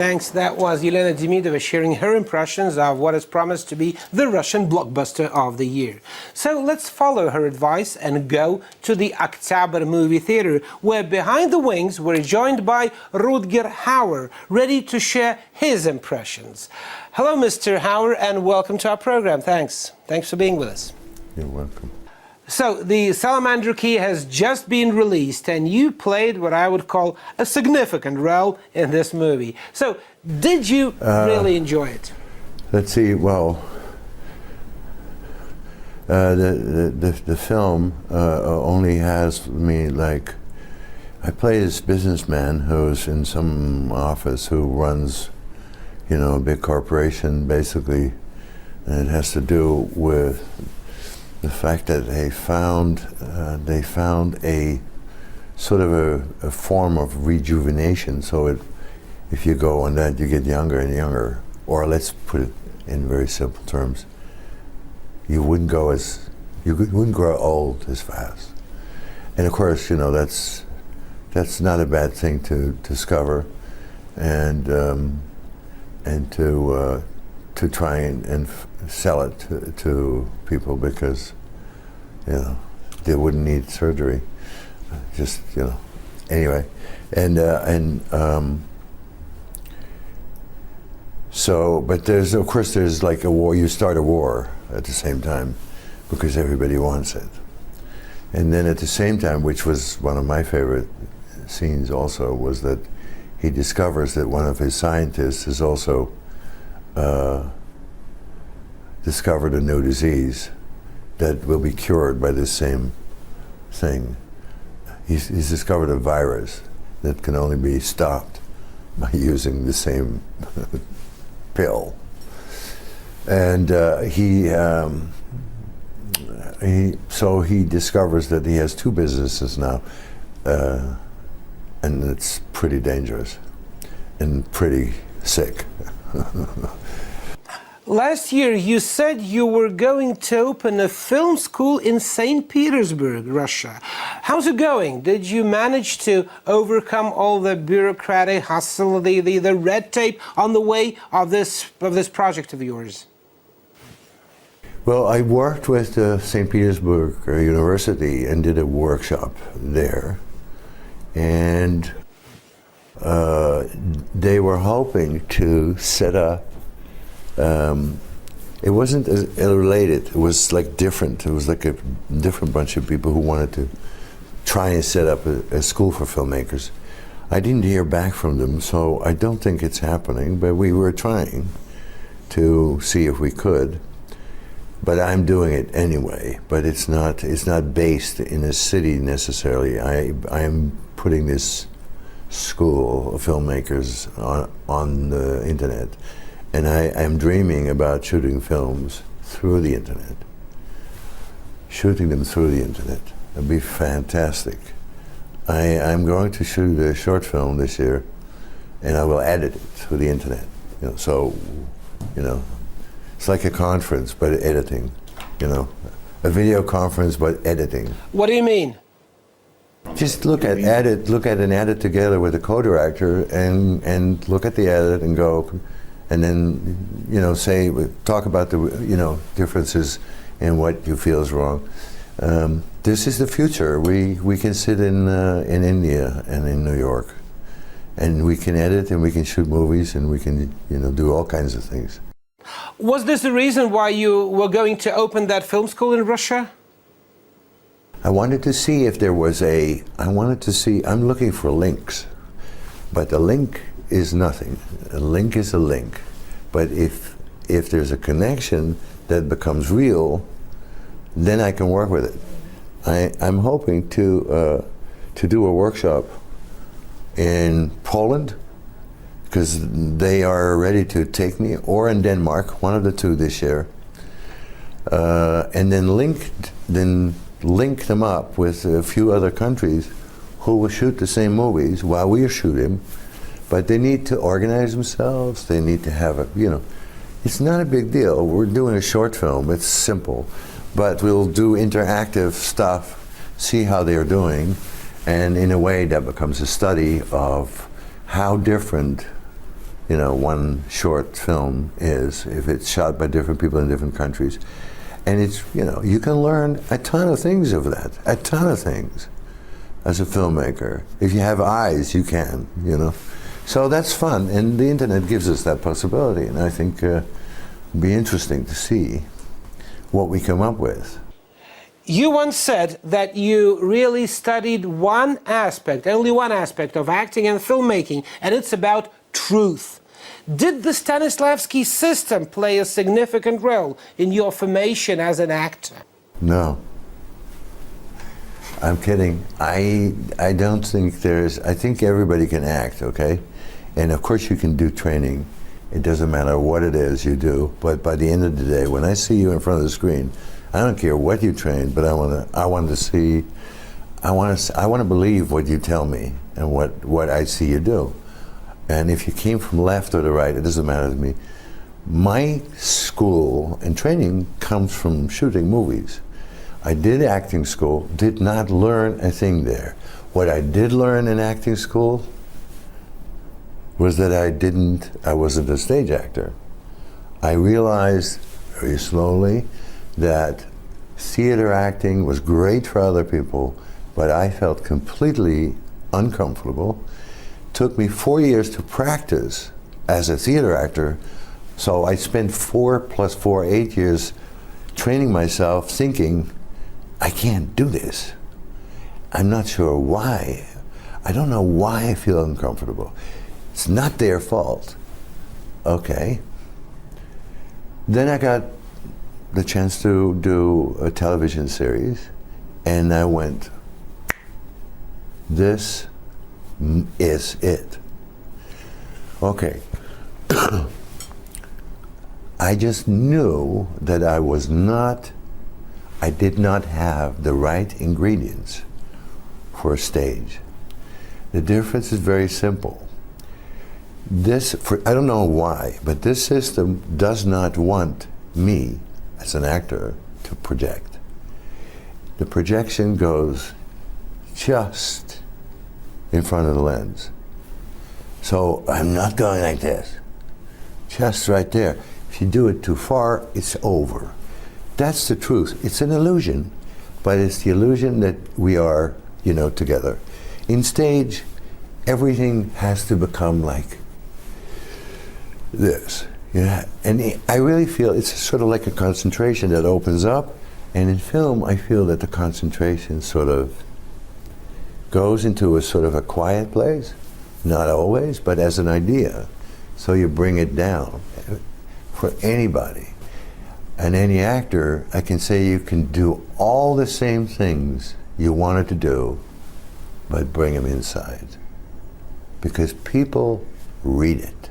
Thanks. That was Elena Demidova sharing her impressions of what is promised to be the Russian blockbuster of the year. So let's follow her advice and go to the October movie theater, where Behind the Wings we're joined by Rutger Hauer, ready to share his impressions. Hello, Mr. Hauer, and welcome to our program. Thanks. Thanks for being with us. You're welcome. So, the Salamander Key has just been released, and you played what I would call a significant role in this movie. So, did you really enjoy it? Let's see. Well, the film only has me like I play this businessman who's in some office who runs, a big corporation basically, and it has to do with the fact that they found a sort of a form of rejuvenation. So if you go on that, you get younger and younger. Or let's put it in very simple terms: you wouldn't grow old as fast. And of course, that's not a bad thing to discover, and to try and sell it to people, because they wouldn't need surgery, anyway, so, but there's like a war. You start a war at the same time because everybody wants it, and then at the same time, which was one of my favorite scenes also, was that he discovers that one of his scientists is also discovered a new disease that will be cured by this same thing. He's discovered a virus that can only be stopped by using the same pill. And so he discovers that he has two businesses now, and it's pretty dangerous and pretty sick. Last year, you said you were going to open a film school in St. Petersburg, Russia. How's it going? Did you manage to overcome all the bureaucratic hustle, the red tape on the way of this project of yours? Well, I worked with St. Petersburg University and did a workshop there, and they were hoping to set up. It wasn't as related. It was like different. It was like a different bunch of people who wanted to try and set up a school for filmmakers. I didn't hear back from them, so I don't think it's happening. But we were trying to see if we could. But I'm doing it anyway. But it's not based in a city necessarily. I'm putting this school of filmmakers on the internet. And I am dreaming about shooting films through the internet. Shooting them through the internet. It'd be fantastic. I'm going to shoot a short film this year, and I will edit it through the internet. It's like a conference, but editing. A video conference, but editing. What do you mean? Just look at an edit together with a co-director, and look at the edit and go. And then, talk about the, differences in what you feel is wrong. This is the future. We can sit in India and in New York, and we can edit and we can shoot movies and we can, do all kinds of things. Was this the reason why you were going to open that film school in Russia? I wanted to see if there was I'm looking for links, but the link is nothing. A link is a link. But if there's a connection that becomes real, then I can work with it. I'm hoping to do a workshop in Poland, because they are ready to take me, or in Denmark, one of the two this year, and then link them up with a few other countries who will shoot the same movies while we are shooting. But they need to organize themselves. They need to have it's not a big deal. We're doing a short film. It's simple. But we'll do interactive stuff, see how they're doing, and in a way that becomes a study of how different one short film is, if it's shot by different people in different countries. And it's, you can learn a ton of things of that, a ton of things as a filmmaker. If you have eyes, you can, So that's fun, and the internet gives us that possibility, and I think it'll be interesting to see what we come up with. You once said that you really studied one aspect, only one aspect of acting and filmmaking, and it's about truth. Did the Stanislavski system play a significant role in your formation as an actor? No. I'm kidding. I don't think I think everybody can act, okay? And of course you can do training. It doesn't matter what it is you do, but by the end of the day, when I see you in front of the screen, I don't care what you train, but I want to believe what you tell me and what I see you do. And if you came from left or the right, it doesn't matter to me. My school and training comes from shooting movies. I did acting school, did not learn a thing there. What I did learn in acting school was that I wasn't a stage actor. I realized very slowly that theater acting was great for other people, but I felt completely uncomfortable. Took me 4 years to practice as a theater actor, so I spent 4 + 4, 8 years training myself, thinking, I can't do this. I'm not sure why. I don't know why I feel uncomfortable. It's not their fault. Okay. Then I got the chance to do a television series, and I went, this is it. Okay. I just knew that I did not have the right ingredients for a stage. The difference is very simple. I don't know why, but this system does not want me as an actor to project. The projection goes just in front of the lens. So I'm not going like this, just right there. If you do it too far, it's over. That's the truth. It's an illusion, but it's the illusion that we are, together. In stage, everything has to become like this. And I really feel it's sort of like a concentration that opens up, and in film I feel that the concentration sort of goes into a sort of a quiet place, not always, but as an idea. So you bring it down. For anybody and any actor, I can say you can do all the same things you wanted to do, but bring them inside. Because people read it.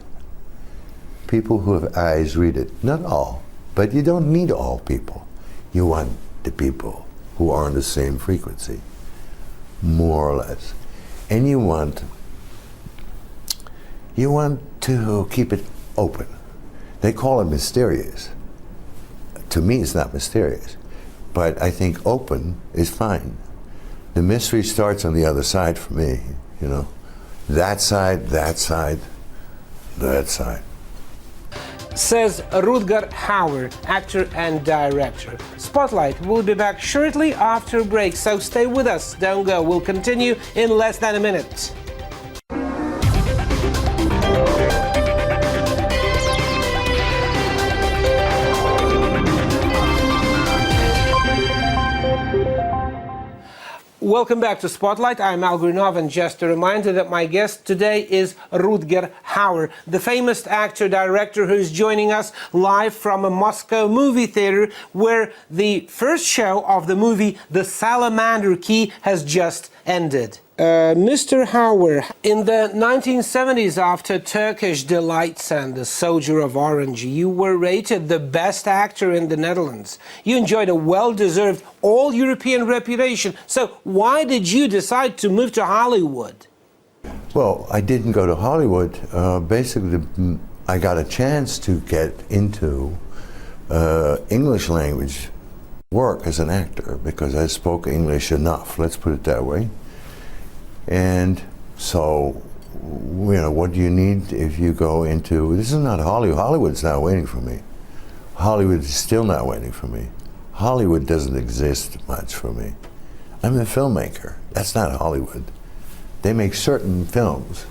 People who have eyes read it. Not all, but you don't need all people. You want the people who are on the same frequency, more or less. And you want to keep it open. They call it mysterious. To me, it's not mysterious, but I think open is fine. The mystery starts on the other side for me, That side, that side, that side. Says Rutger Hauer, actor and director. Spotlight will be back shortly after a break, so stay with us, don't go. We'll continue in less than a minute. Welcome back to Spotlight. I'm Al Grunov, and just a reminder that my guest today is Rutger Hauer, the famous actor-director who's joining us live from a Moscow movie theater where the first show of the movie The Salamander Key has just ended. Mr. Hauer, in the 1970s, after Turkish Delights and The Soldier of Orange, you were rated the best actor in the Netherlands. You enjoyed a well-deserved all-European reputation. So why did you decide to move to Hollywood? Well, I didn't go to Hollywood. Basically, I got a chance to get into English language work as an actor because I spoke English enough, let's put it that way. And so what do you need if you go into, this is not Hollywood. Hollywood's not waiting for me. Hollywood is still not waiting for me. Hollywood doesn't exist much for me. I'm a filmmaker. That's not Hollywood. They make certain films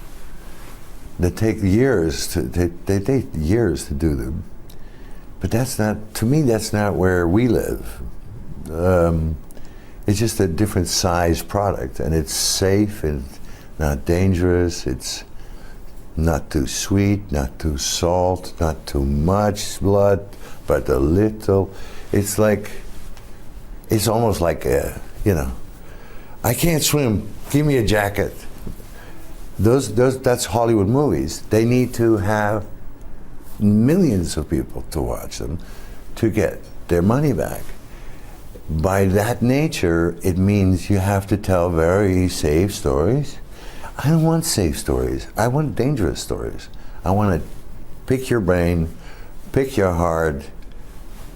that take years they take years to do them. But that's not, to me, that's not where we live. It's just a different size product, and it's safe and not dangerous. It's not too sweet, not too salt, not too much blood, but a little. It's like, it's almost like I can't swim, give me a jacket. That's Hollywood movies. They need to have millions of people to watch them to get their money back. By that nature, it means you have to tell very safe stories. I don't want safe stories. I want dangerous stories. I want to pick your brain, pick your heart,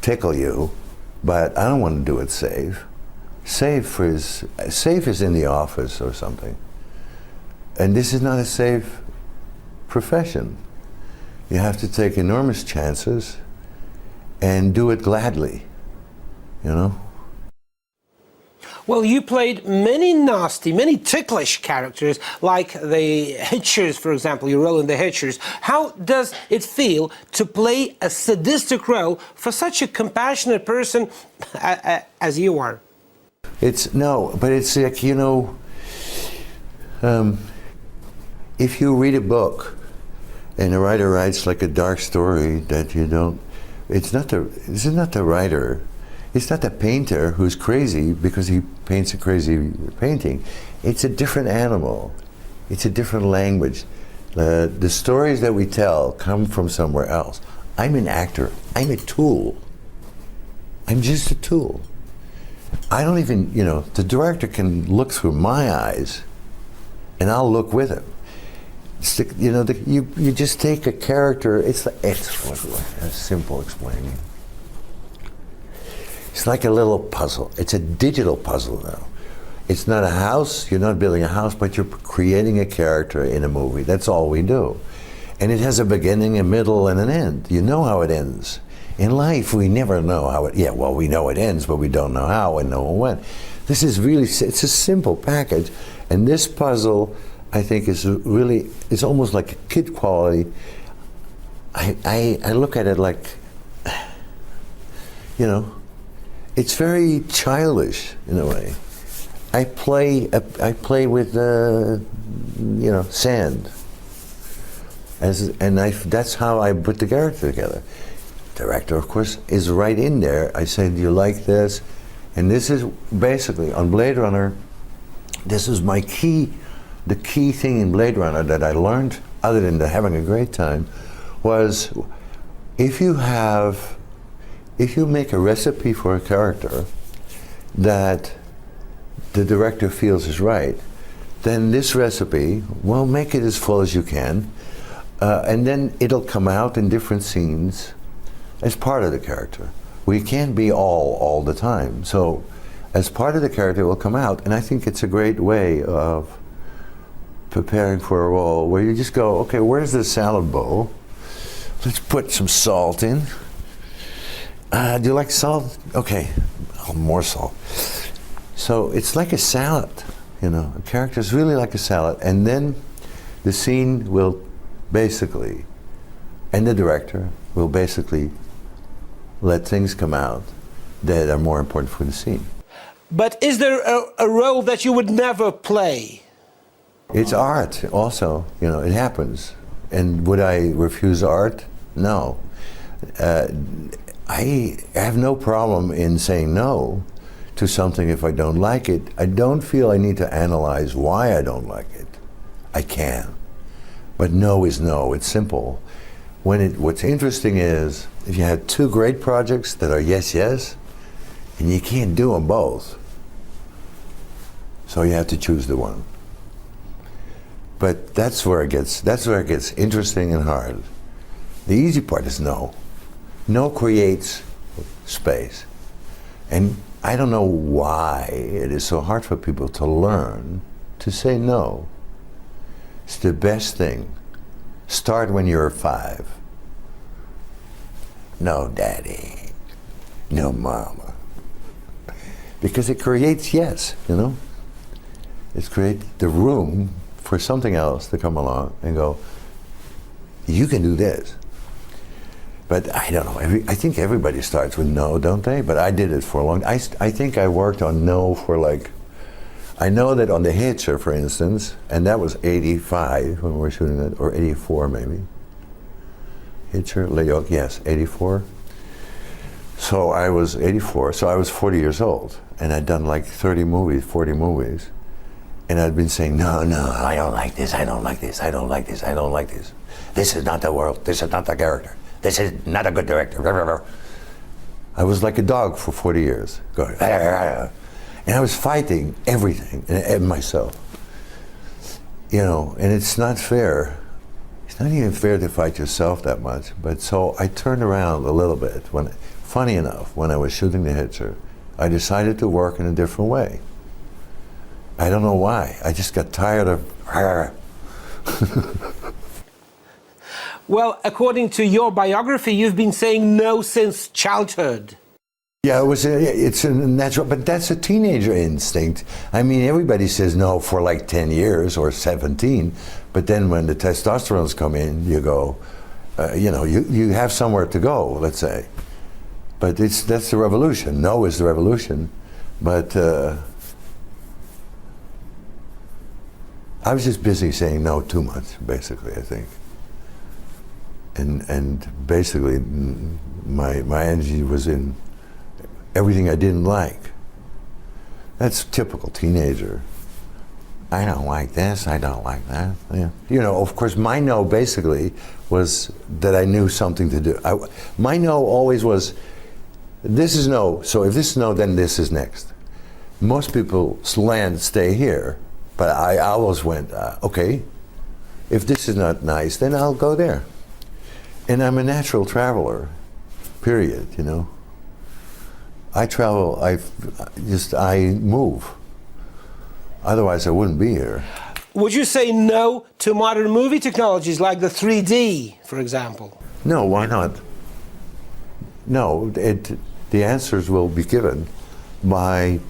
tickle you, but I don't want to do it safe. Safe is in the office or something. And this is not a safe profession. You have to take enormous chances and do it gladly, Well, you played many nasty, many ticklish characters, like the Hitchers, for example, your role in the Hitchers. How does it feel to play a sadistic role for such a compassionate person as you are? It's like, if you read a book and the writer writes like a dark story that you don't, this is not the writer, it's not the painter who's crazy because he paints a crazy painting. It's a different animal. It's a different language. The stories that we tell come from somewhere else. I'm an actor. I'm a tool. I'm just a tool. I don't even, the director can look through my eyes and I'll look with him. You just take a character, it's a simple explaining. It's like a little puzzle. It's a digital puzzle now. It's not a house, you're not building a house, but you're creating a character in a movie. That's all we do. And it has a beginning, a middle, and an end. You know how it ends. In life, we never know how we know it ends, but we don't know how and no when. This is really, it's a simple package. And this puzzle, I think, is really, it's almost like a kid quality. I look at it like, it's very childish in a way. I play with sand, that's how I put the character together. Director, of course, is right in there. I say, do you like this? And this is basically on Blade Runner. This is the key thing in Blade Runner that I learned, other than having a great time, was if you make a recipe for a character that the director feels is right, then this recipe, well, make it as full as you can, and then it'll come out in different scenes as part of the character. We can't be all the time. So as part of the character, it will come out, and I think it's a great way of preparing for a role where you just go, okay, where's the salad bowl? Let's put some salt in. Do you like salt? Okay, more salt. So it's like a salad, a character is really like a salad, and then the scene will basically, and the director will basically let things come out that are more important for the scene. But is there a role that you would never play? It's art also, it happens. And would I refuse art? No. I have no problem in saying no to something if I don't like it. I don't feel I need to analyze why I don't like it. I can. But no is no, it's simple. What's interesting is, if you had two great projects that are yes, yes, and you can't do them both, so you have to choose the one. But that's where it gets interesting and hard. The easy part is no. No creates space. And I don't know why it is so hard for people to learn to say no. It's the best thing. Start when you're 5. No daddy, no mama. Because it creates yes, you know? It creates the room for something else to come along and go, you can do this. But I don't know, I think everybody starts with no, don't they? But I did it for a long time. I think I worked on no for like, I know that on the Hitcher, for instance, and that was 85 when we were shooting it, or 84 maybe. Hitcher, Leok, yes, 84. So I was 84, so I was 40 years old, and I'd done like 30 movies, 40 movies. And I'd been saying, no, I don't like this, I don't like this, I don't like this, I don't like this. This is not the world, this is not the character, this is not a good director. I was like a dog for 40 years, going, and I was fighting everything and myself. You know, and it's not fair. It's not even fair to fight yourself that much. But so I turned around a little bit. Funny enough, when I was shooting The Hitcher, I decided to work in a different way. I don't know why. I just got tired of. Well, according to your biography, you've been saying no since childhood. Yeah, it's a natural, but that's a teenager instinct. I mean, everybody says no for like 10 years or 17, but then when the testosterones come in, you go, you know, you have somewhere to go, let's say. But that's the revolution. No is the revolution. But I was just busy saying no too much, basically, I think. And basically, my energy was in everything I didn't like. That's typical teenager. I don't like this, I don't like that. Yeah. You know, of course, my no basically was that I knew something to do. My no always was, this is no, so if this is no, then this is next. Most people stay here, but I always went, okay, if this is not nice, then I'll go there. And I'm a natural traveler, period, you know. I travel, I move. Otherwise I wouldn't be here. Would you say no to modern movie technologies like the 3D, for example? No, why not? No, the answers will be given by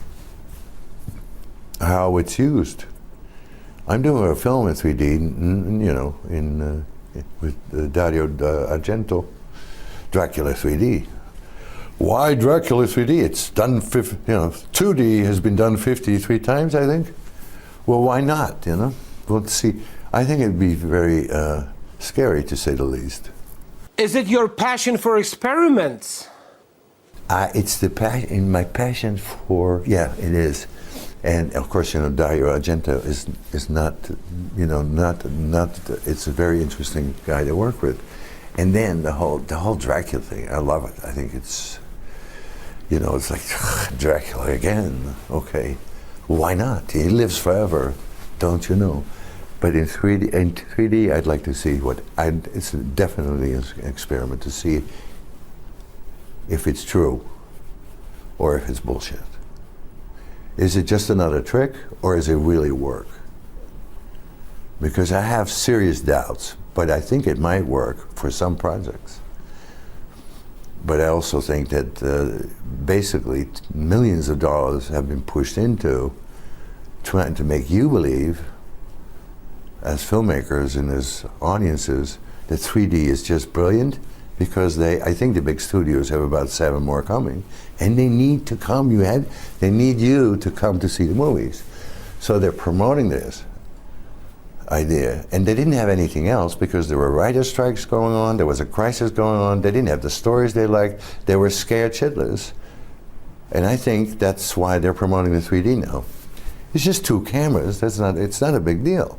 how it's used. I'm doing a film in 3D, you know, with Dario Argento, Dracula 3D. Why Dracula 3D? It's done, 2D has been done 53 times, I think. Well, why not, you know? We'll see. I think it'd be very scary, to say the least. Is it your passion for experiments? It's my passion for, yeah, it is. And of course, you know, Dario Argento is not, you know, not. It's a very interesting guy to work with. And then the whole Dracula thing, I love it. I think it's, you know, it's like Dracula again. Okay, why not? He lives forever, don't you know? But in 3D, I'd like to see it's definitely an experiment to see if it's true or if it's bullshit. Is it just another trick or does it really work? Because I have serious doubts, but I think it might work for some projects. But I also think that basically millions of dollars have been pushed into trying to make you believe, as filmmakers and as audiences, that 3D is just brilliant, because I think the big studios have about 7 more coming, and they need to come. They need you to come to see the movies. So they're promoting this idea, and they didn't have anything else because there were writer strikes going on, there was a crisis going on, they didn't have the stories they liked, they were scared shitless. And I think that's why they're promoting the 3D now. It's just 2 cameras, it's not a big deal.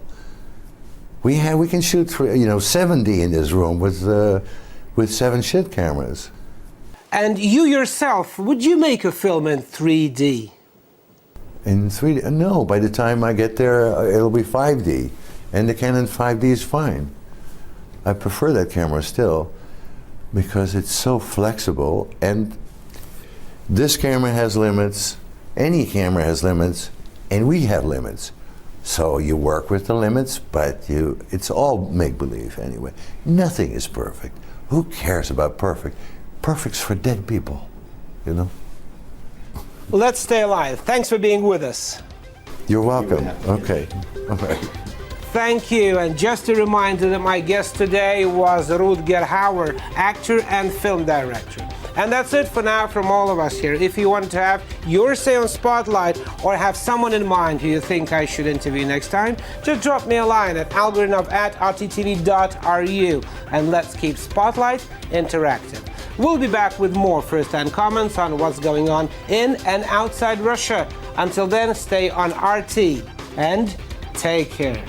We can shoot 70 in this room with 7 shit cameras. And you yourself, would you make a film in 3D? In 3D? No, by the time I get there, it'll be 5D. And the Canon 5D is fine. I prefer that camera still because it's so flexible, and this camera has limits, any camera has limits, and we have limits. So you work with the limits, but it's all make-believe anyway. Nothing is perfect. Who cares about perfect? Perfect's for dead people, you know? Let's stay alive. Thanks for being with us. You're welcome. Okay. All right. Thank you, and just a reminder that my guest today was Rutger Hauer, actor and film director. And that's it for now from all of us here. If you want to have your say on Spotlight or have someone in mind who you think I should interview next time, just drop me a line at algorithm@rttv.ru, and let's keep Spotlight interactive. We'll be back with more first-hand comments on what's going on in and outside Russia. Until then, stay on RT and take care.